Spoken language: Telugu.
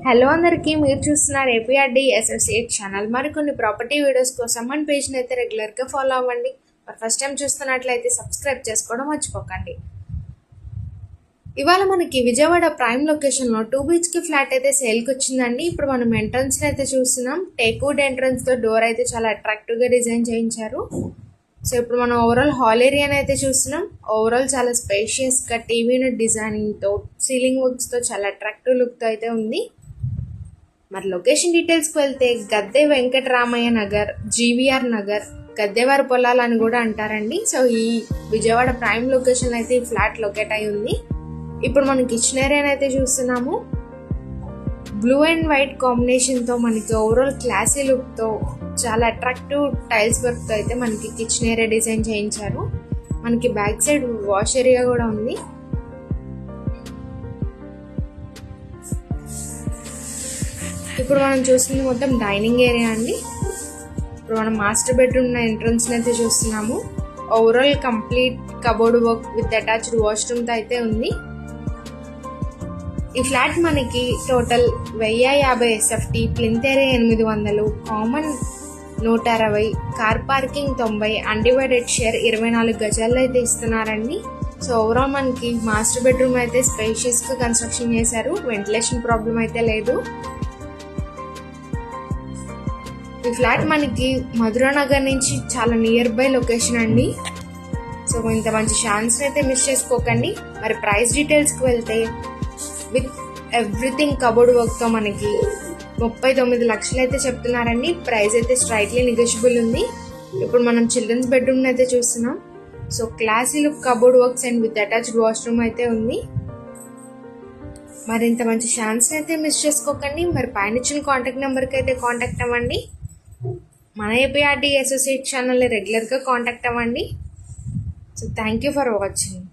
హలో అందరికీ, మీరు చూస్తున్నారు ఏపీఆర్డి అసోసియేట్ ఛానల్. మరికొన్ని ప్రాపర్టీ వీడియోస్ కోసం మన పేజ్ని అయితే రెగ్యులర్గా ఫాలో అవ్వండి. మరి ఫస్ట్ టైం చూస్తున్నట్లయితే సబ్స్క్రైబ్ చేసుకోవడం మర్చిపోకండి. ఇవాళ మనకి విజయవాడ ప్రైమ్ లొకేషన్లో 2 BHK ఫ్లాట్ అయితే సేల్కి వచ్చిందండి. ఇప్పుడు మనం ఎంట్రన్స్ని అయితే చూస్తున్నాం. టేక్వుడ్ ఎంట్రన్స్తో డోర్ అయితే చాలా అట్రాక్టివ్గా డిజైన్ చేయించారు. సో ఇప్పుడు మనం ఓవరాల్ హాల్ ఏరియాని అయితే చూస్తున్నాం. ఓవరాల్ చాలా స్పేషియస్గా టీవీ యూనిట్ డిజైనింగ్తో, సీలింగ్ వర్క్స్తో చాలా అట్రాక్టివ్ లుక్తో అయితే ఉంది. మరి లొకేషన్ డీటెయిల్స్కి వెళ్తే గద్దె వెంకటరామయ్య నగర్, జీవీఆర్ నగర్, గద్దెవారి పొలాలు అని కూడా అంటారండి. సో ఈ విజయవాడ ప్రైమ్ లొకేషన్ అయితే ఈ ఫ్లాట్ లొకేట్ అయి ఉంది. ఇప్పుడు మనం కిచెన్ ఏరియాని అయితే చూస్తున్నాము. బ్లూ అండ్ వైట్ కాంబినేషన్తో మనకి ఓవరాల్ క్లాసీ లుక్తో చాలా అట్రాక్టివ్ టైల్స్ వర్క్తో అయితే మనకి కిచెన్ ఏరియా డిజైన్ చేయించారు. మనకి బ్యాక్ సైడ్ వాష్ ఏరియా కూడా ఉంది. ఇప్పుడు మనం చూస్తుంది మొత్తం డైనింగ్ ఏరియా అండి. ఇప్పుడు మనం మాస్టర్ బెడ్రూమ్ ఎంట్రన్స్ అయితే చూస్తున్నాము. Overall complete cupboard work with attached వాష్రూమ్తో అయితే ఉంది. ఈ ఫ్లాట్ మనకి total 1050 SFT, plinth area 800, common 160, car parking 90, undivided share 24 గజాల్లో అయితే ఇస్తున్నారండి. సో ఓవరాల్ మనకి మాస్టర్ బెడ్రూమ్ అయితే స్పేషియస్గా కన్స్ట్రక్షన్ చేశారు. వెంటిలేషన్ ప్రాబ్లం అయితే లేదు. ఈ ఫ్లాట్ మనకి మధురా నగర్ నుంచి చాలా నియర్ బై లొకేషన్ అండి. సో ఇంత మంచి ఛాన్స్ అయితే మిస్ చేసుకోకండి. మరి ప్రైస్ డీటెయిల్స్కి వెళ్తే విత్ ఎవ్రీథింగ్ కబోర్డ్ వర్క్తో మనకి 39 లక్షలు అయితే చెప్తున్నారండి. ప్రైస్ అయితే స్ట్రైట్లీ నెగోషియబుల్ ఉంది. ఇప్పుడు మనం చిల్డ్రన్స్ బెడ్రూమ్ అయితే చూస్తున్నాం. So classy look cupboard works and with attached washroom అయితే ఉంది. మరి ఇంత మంచి ఛాన్స్ అయితే మిస్ చేసుకోకండి. మరి పైన ఇచ్చిన కాంటాక్ట్ నెంబర్కి అయితే కాంటాక్ట్ అవ్వండి. మన ఏపీఆర్డి అసోసియేట్ ఛానల్ని రెగ్యులర్గా కాంటాక్ట్ అవ్వండి. So thank you for watching.